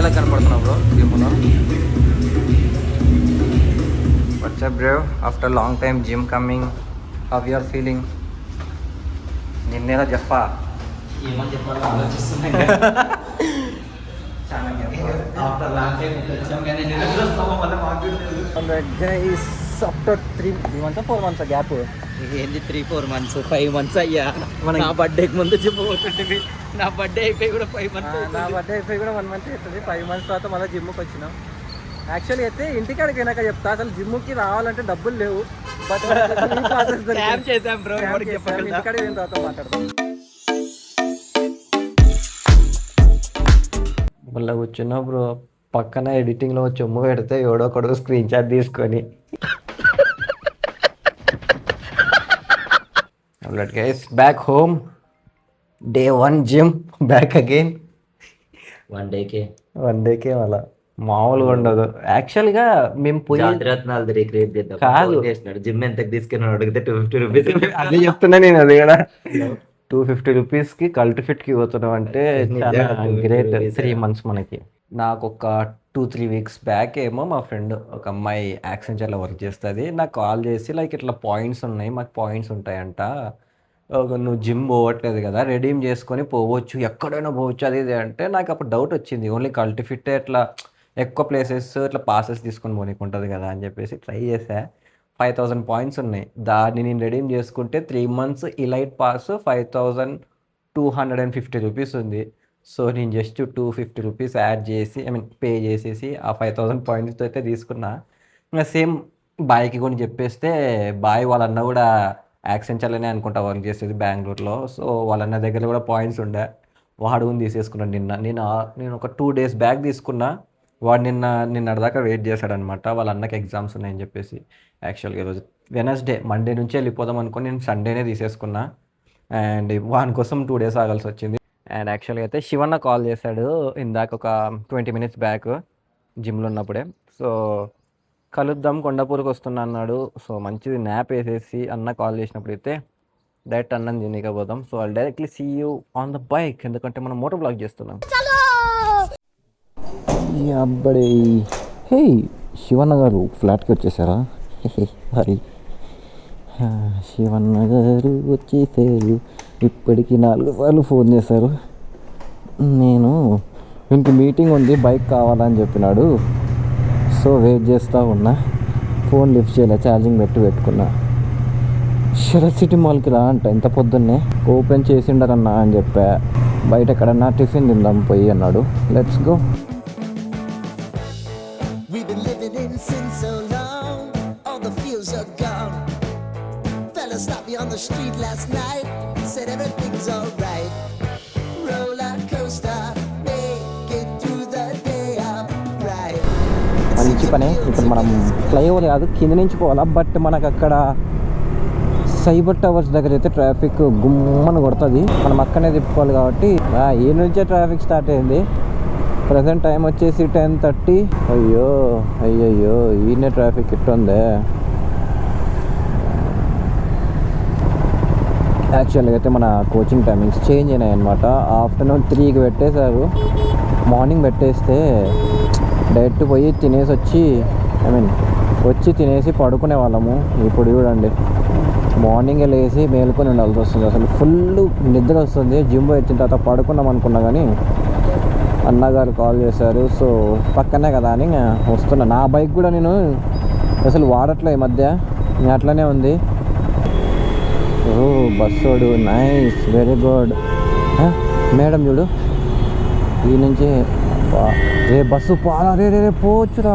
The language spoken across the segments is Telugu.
అమ్మాయిలా కనపడుతున్నావు బ్రో జిమ్లో. What's up bro, after long time gym coming, how you are feeling? నిన్నేలా చెప్పా ఏమని చెప్పాలో ఆలోచిస్తున్నాయి. ఆఫ్టర్ లాంగ్ టైం వచ్చాం కానీ ఆఫ్టర్ 3 months 4 months గ్యాప్. ఏంది 3-4 months 5 months అయ్యా. నా బర్త్డేకి ముందు చెప్పబోతుంటే నా బర్త్డే అయిపోయి కూడా 5 months. నా బర్త్డే అయిపోయి కూడా 1 month అవుతుంది. 5 months తర్వాత మళ్ళీ జిమ్కి వచ్చినాం. యాక్చువల్లీ అయితే ఇంటికాడికి అయినాక చెప్తా, అసలు జిమ్కి రావాలంటే డబ్బులు లేవు. బట్ చేసాం బ్రో, ఇంటికాడికి అయిన తర్వాత మాట్లాడతాం. మళ్ళీ కూర్చున్నా బ్రో, పక్కన ఎడిటింగ్లో చెమ్ము పెడితే ఎవడో ఒకడు స్క్రీన్ షాట్ తీసుకొని guys back home, day 1 gym back again. 1 decay మళ్ళా మామూలుగా ఉండదు. యాక్చువల్గా మేము పోయి రత్నాలు రిక్రియేట్ చేద్దాం కాదు, జిమ్ ఎంత తీసుకుని అడిగితే 250 రూపీస్. అదే చెప్తున్నా నేను, అది కూడా 250 రూపీస్కి కల్ట్ ఫిట్కి పోతున్నాం అంటే చాలా గ్రేట్. 3 months మనకి. నాకు ఒక 2-3 weeks బ్యాక్ ఏమో మా ఫ్రెండ్ ఒక అమ్మాయి యాక్సెంచర్లో వర్క్ చేస్తుంది, నాకు కాల్ చేసి లైక్ ఇట్లా పాయింట్స్ ఉన్నాయి, మాకు పాయింట్స్ ఉంటాయంట, నువ్వు జిమ్ పోవట్లేదు కదా, రెడీమ్ చేసుకొని పోవచ్చు, ఎక్కడైనా పోవచ్చు అది ఇది అంటే, నాకు అప్పుడు డౌట్ వచ్చింది. ఓన్లీ కల్ట్ ఫిట్ ఇట్లా ఎక్కువ ప్లేసెస్ ఇట్లా పాసెస్ తీసుకొని పోనీకి ఉంటుంది కదా అని చెప్పేసి ట్రై చేసా. 5000 పాయింట్స్ ఉన్నాయి. దాన్ని నేను రెడీమ్ చేసుకుంటే 3 months ఇలైట్ పాస్ 5250 రూపీస్ ఉంది. సో నేను జస్ట్ 250 రూపీస్ యాడ్ చేసి పే చేసేసి ఆ 5000 పాయింట్స్తో అయితే తీసుకున్నా. ఇంకా సేమ్ బాయ్కి కూడా చెప్పేస్తే, బాయ్ వాళ్ళన్న కూడా యాక్సెంచర్లోనే అనుకుంటా వర్క్ చేసేది బెంగళూరులో. సో వాళ్ళన్న దగ్గర కూడా పాయింట్స్ ఉండే, వాడు కూడా తీసేసుకున్నాను నేను ఒక 2 days బ్యాక్ తీసుకున్నా. వాడు నిన్నటిదాకా వెయిట్ చేశాడనమాట, వాళ్ళ అన్నకి ఎగ్జామ్స్ ఉన్నాయని చెప్పేసి. యాక్చువల్గా ఈరోజు వెనస్డే, మండే నుంచి వెళ్ళిపోదాం అనుకుని నేను సండేనే తీసేసుకున్నా. అండ్ వాని కోసం 2 days ఆగాల్సి వచ్చింది. అండ్ యాక్చువల్గా అయితే శివన్న కాల్ చేశాడు ఇందాక ఒక 20 minutes బ్యాక్ జిమ్లో ఉన్నప్పుడే. సో కలుద్దాం, కొండపూరికి వస్తున్నా అన్నాడు. సో మంచిది న్యాప్ వేసేసి అన్న కాల్ చేసినప్పుడు అయితే డైరెక్ట్ అన్నం తినకపోదాం. So I'll directly see you on the bike, ఎందుకంటే మనం మోటో బ్లాగ్ చేస్తున్నాం. అబ్బడే హే శివన్న గారు ఫ్లాట్కి వచ్చేసారా? హరి శివన్న గారు వచ్చేసారు. ఇప్పటికి 4 సార్లు ఫోన్ చేశారు. నేను ఇంటి మీటింగ్ ఉంది, బైక్ కావాలని చెప్పినాడు. సో వెయిట్ చేస్తూ ఉన్నా, ఫోన్ లిఫ్ట్ చేయలే, ఛార్జింగ్ పెట్టుకున్నా. శరత్ సిటీ మాల్కి రా అంట, ఇంత పొద్దున్నే ఓపెన్ చేసిండరన్నా అని చెప్పా. బయట ఎక్కడన్నా టిఫిన్ తిందాం పోయి అన్నాడు. Let's go. మంచి పని. ఇప్పుడు మనం ఫ్లైఓవర్ కాదు, కింద నుంచి పోవాలా. బట్ మనకు అక్కడ సైబర్ టవర్స్ దగ్గర అయితే ట్రాఫిక్ గుమ్మని కొడుతుంది, మనం అక్కడనే తిప్పుకోవాలి కాబట్టి ఈ నుంచే ట్రాఫిక్ స్టార్ట్ అయింది. ప్రజెంట్ టైం వచ్చేసి 10:30. అయ్యయ్యో ఈయనే ట్రాఫిక్ ఇట్టుందే. యాక్చువల్గా అయితే మన కోచింగ్ టైమింగ్స్ చేంజ్ అయినాయి అనమాట. ఆఫ్టర్నూన్ 3కి పెట్టేశారు. మార్నింగ్ పెట్టేస్తే డైరెక్ట్ పోయి తినేసి వచ్చి తినేసి పడుకునే వాళ్ళము. ఇప్పుడు చూడండి, మార్నింగే లేచి మేలుకొని ఉండాల్సి వస్తుంది. అసలు ఫుల్ నిద్ర వస్తుంది. జిమ్ వచ్చిన తర్వాత పడుకున్నాం అనుకున్నా కానీ అన్నగారు కాల్ చేశారు. సో పక్కనే కదా అని వస్తున్నా. నా బైక్ కూడా నేను అసలు వాడట్లే ఈ మధ్య, అట్లనే ఉంది. ఓ బస్సోడు, నైస్, వెరీ గుడ్. మేడం చూడు, ఈ నుంచి రే బస్సు పాలా రే పోవచ్చురా.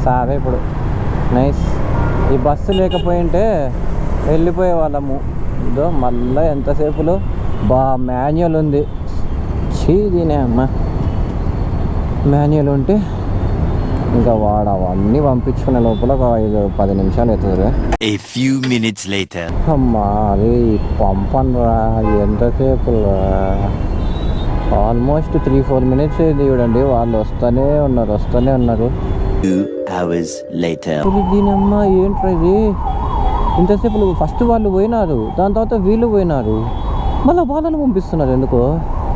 సారే ఇప్పుడు నైస్. ఈ బస్సు లేకపోయింటే వెళ్ళిపోయే వాళ్ళము. ఇదో మళ్ళీ ఎంతసేపులో మాన్యువల్ ఉంది. దీనే అమ్మ, మాన్యువల్ ఉంటే ఇంకా వాడు అవన్నీ పంపించుకునే లోపల ఒక 5-10 నిమిషాలు అవుతుంది. అమ్మా అరే పంపనరా, ఎంతసేపు, ఆల్మోస్ట్ 3-4 minutes అయింది చూడండి. వాళ్ళు వస్తూనే ఉన్నారు. దీనమ్మా ఏంట్రా ఇది, ఇంతసేపు ఫస్ట్ వాళ్ళు పోయినారు, దాని తర్వాత వీళ్ళు పోయినారు, మళ్ళీ వాళ్ళని పంపిస్తున్నారు ఎందుకో.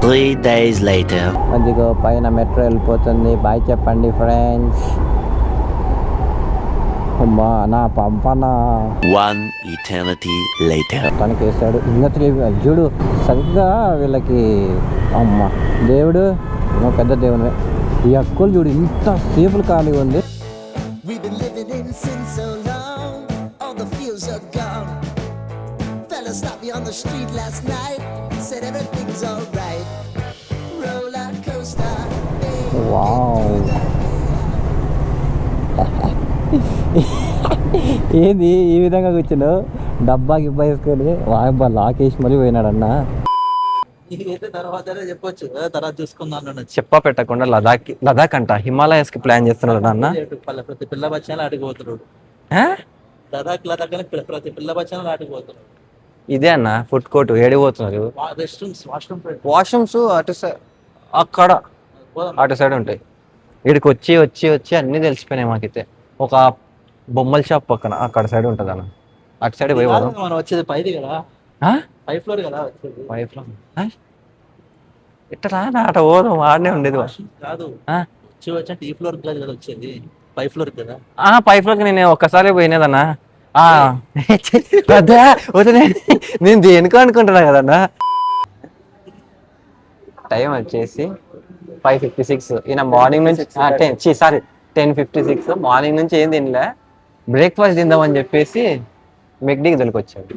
3 days later. అదిగో పైన మెట్రో వెళ్ళిపోతుంది. బాయ్ చెప్పండి ఫ్రెండ్స్. అమ్మా నా పంపనా. 1 eternity later. తనకి వేసాడు ఇంకా 3 చూడు సరిగ్గా వీళ్ళకి. అమ్మ దేవుడు పెద్ద దేవుడే. ఈ అక్కులు చూడు ఇంత సేపులు ఖాళీ ఉంది. We've been living in sin so long, all the feels are gone. Fella stopped me on the street last night, said everything's alright. Roller coaster, baby. Wow ఏంది ఈ విధంగా కూర్చున్నావు? డబ్బా గిబ్బా వేసుకొని వాబ్బా లాకేసి మరీ పోయినాడు అన్న. ఇదైతే తర్వాత చెప్పొచ్చు, తర్వాత చూసుకుందాం. చెప్ప పెట్టకుండా లదాఖ్ అంట హిమాలయస్ కి ప్లాన్ చేస్తున్నాడు అన్న. ప్రతి పిల్ల బచ్చాలు ఆడిపోతున్నాడు. లదాఖ్ అని ప్రతి పిల్ల బచ్చాలు ఆడిపోతున్నాడు. ఇదే అన్న ఫుడ్ కోర్ట్ ఏడిపోతున్నారు. రెస్ట్ రూమ్స్, వాష్రూమ్స్ అక్కడ అటు సైడ్ ఉంటాయి. ఇక్కడికి వచ్చి వచ్చి వచ్చి అన్నీ తెలిసిపోయినాయి మాకైతే. ఒక బొమ్మల షాప్ పక్కన అక్కడ సైడ్ ఉంటుంది అన్న. అటు సైడ్ పోయి మనం వచ్చేది పైది కదా, 5th floor కదా వచ్చేది. 5 floor ఇట్లా అట పోదాం వాడనే ఉండేది. కాదు వచ్చి ఈ ఫ్లోర్ కాదు కదా వచ్చేది, 5th floor కదా. 5 floor నేను ఒక్కసారి పోయినదన్నా. నేను దేనికో అనుకుంటున్నా కదన్నా. టైం వచ్చేసి 5:56. ఈయన మార్నింగ్ నుంచి 10:56 మార్నింగ్ నుంచి ఏం తినలే. బ్రేక్ఫాస్ట్ తిందామని చెప్పేసి మెక్డీకి దొరికొచ్చాడు.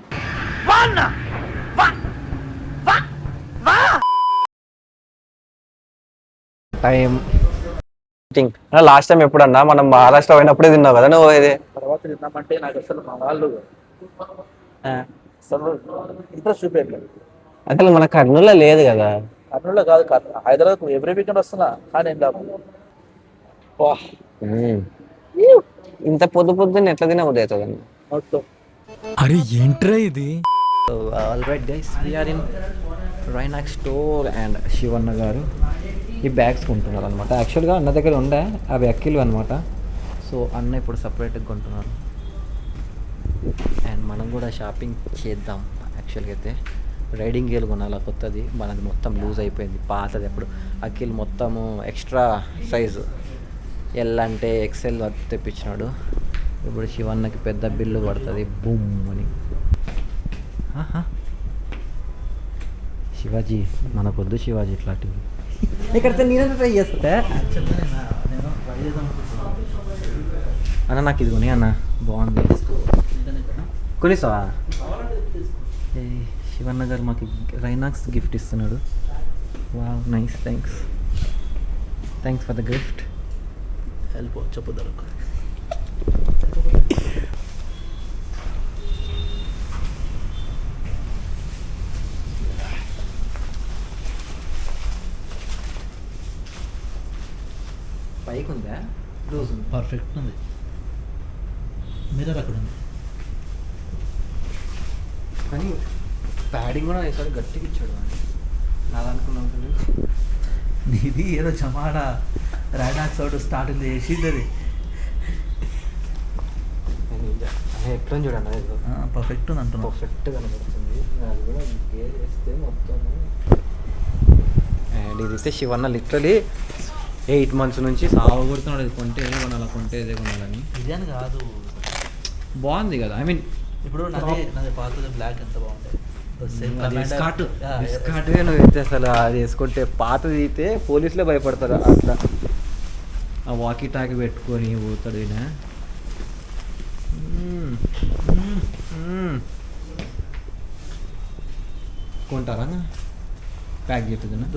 టైం లాస్ట్ టైం ఎప్పుడన్నా మనం మహారాష్ట్ర పోయినప్పుడే తిన్నావు కదా నువ్వు. ఇది తర్వాత తిందామంటే నాకు అసలు మా వాళ్ళు అసలు ఇంట్రెస్ట్ చూపించలేదు. అసలు మన కర్నూలులో లేదు కదా. కర్నూలులో కాదు, హైదరాబాద్ ఎవ్రీ వీకెండ్ వస్తున్నా కానీ ఇంత పొద్దున్న ఎట్లా తిన ఉదయం అవుతుందండి. అరే ఏంట్రా ఇది? Alright guys, we are in Rainak store and Shivanna garu ఈ బ్యాగ్స్ కొంటున్నారు అనమాట. యాక్చువల్గా అన్న దగ్గర ఉండే అవి అక్కిలు అనమాట. సో అన్న ఇప్పుడు సపరేట్గా కొంటున్నారు. అండ్ మనం కూడా షాపింగ్ చేద్దాం. యాక్చువల్గా అయితే రైడింగ్ గేర్ కొనాలి కొత్తది. మనది మొత్తం లూజ్ అయిపోయింది పాతది. అప్పుడు అఖిల్ మొత్తము ఎక్స్ట్రా సైజు ఎల్ అంటే ఎక్సెల్ తెప్పించినాడు. ఇప్పుడు శివన్నకి పెద్ద బిల్లు పడుతుంది బూమ్ అని. శివాజీ మనకొద్దు శివాజీ ఇట్లాంటివి. ఇక్కడ నేను ట్రై చేస్తా అన్న. నాకు ఇది కొని అన్న, బాగుంది. కొనిస్తావా? శివన్న గారు మాకు రైనాక్స్ గిఫ్ట్ ఇస్తున్నాడు. Wow nice, thanks for the gift. వెళ్ళిపో చెప్పు దొరక. పైకి ఉందా? లూజ్ ఉంది. పర్ఫెక్ట్ ఉంది. మిర్రర్ అక్కడ ఉంది కానీ ప్యాడింగ్ కూడా ఈసారి గట్టిగా ఇచ్చాడు. నాదనుకున్నాను నీది ఏదో చమాడా రైడాక్స్ అవుట్ స్టార్టింగ్ చేసింది అది. ఎట్లా చూడండి అది పర్ఫెక్ట్ ఉంది అంటున్నా. పర్ఫెక్ట్ కనబడుతుంది. అది కూడా గేర్ వేస్తే మొత్తం. అండ్ ఇదైతే శివన్న లిటరలీ 8 months నుంచి సాగు కొడుతున్నాడు. ఇది కొంటే ఏదో కొనాలి, కొంటే ఏదో కొనాలని. ఇదేని కాదు, బాగుంది కదా. ఐ మీన్ ఇప్పుడు నాది పాతది బ్లాక్ ఎంత బాగుంటుంది. స్కార్ట్వే నువ్వు అయితే అసలు అది వేసుకుంటే పాతది అయితే పోలీసులే భయపడతారు. అట్లా ఆ వాకీ టాకీ పెట్టుకొని పోతాడు ఈయన. కొంటారా? ప్యాక్ చెప్తుందా?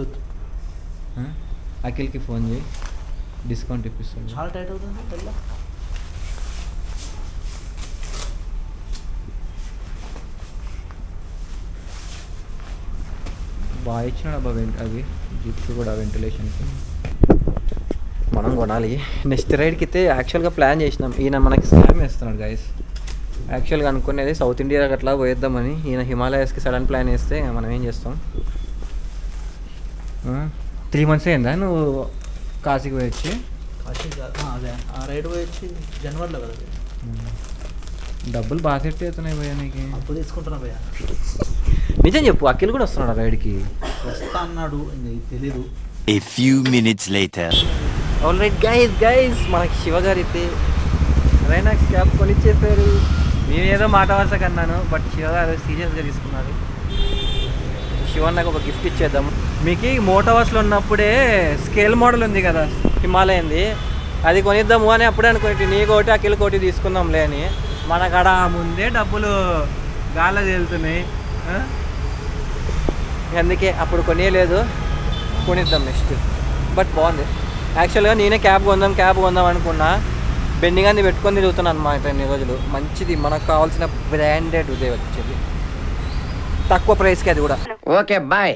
అఖిల్కి ఫోన్ చేయి, డిస్కౌంట్ ఇప్పిస్తాను. చాలా టైట్ అవుతుంది తెల్ల. బాగా ఇచ్చినాడు అబ్బా. అవి జిప్స్ కూడా వెంటిలేషన్కి మనం కొనాలి. నెక్స్ట్ రైడ్కి అయితే యాక్చువల్గా ప్లాన్ చేసినాం. ఈయన మనకి స్కామ్ వేస్తున్నాడు గైస్. యాక్చువల్గా అనుకునేది సౌత్ ఇండియాకి అట్లా పోయేద్దామని. ఈయన హిమాలయస్కి సడన్ ప్లాన్ వేస్తే మనం ఏం చేస్తాం. 3 months అయిందా నువ్వు కాశీకి పోయొచ్చి? కాశీ అదే ఆ రైడ్ పోయొచ్చి జనవరిలో కదా. డబ్బులు బాగా సెట్ అవుతున్నాయి భయ్యా నీకు. అప్పు తీసుకుంటున్నా భయ్యా. నిజం చెప్పు, అఖిల్ కూడా వస్తున్నాడు రైడ్కి. వస్తా అన్నాడు, తెలీదు. A few minutes later. Alright guys మనకి శివగారు అయితే రైనాక్స్ క్యాప్ కొనిచ్చేసారు. నేను ఏదో మాట వరుసగా అన్నాను, బట్ శివగారు సీరియస్గా తీసుకున్నారు. శివన్నకు ఒక గిఫ్ట్ ఇచ్చేద్దాం. మీకు మోటోవర్స్లో ఉన్నప్పుడే స్కేల్ మోడల్ ఉంది కదా హిమాలయంది, అది కొనిద్దాము అని అప్పుడే అనుకునేటి. నీ కోటి అఖిల్ కోటి తీసుకుందాంలే అని. మన కాడ ముందే డబ్బులు గాల్లో తేలుతున్నాయి. అందుకే అప్పుడు కొనియలేదు, కొనిద్దాం నెక్స్ట్. బట్ బాగుంది యాక్చువల్గా. నేనే క్యాబ్ కొందాం అనుకున్నా. బెండింగ్ పెట్టుకొని తిరుగుతున్నాను అనమాట ఇన్ని రోజులు. మంచిది, మనకు కావాల్సిన బ్రాండెడ్ ఉదయం వచ్చేది, తక్కువ ప్రైస్కి, అది కూడా. Okay bye.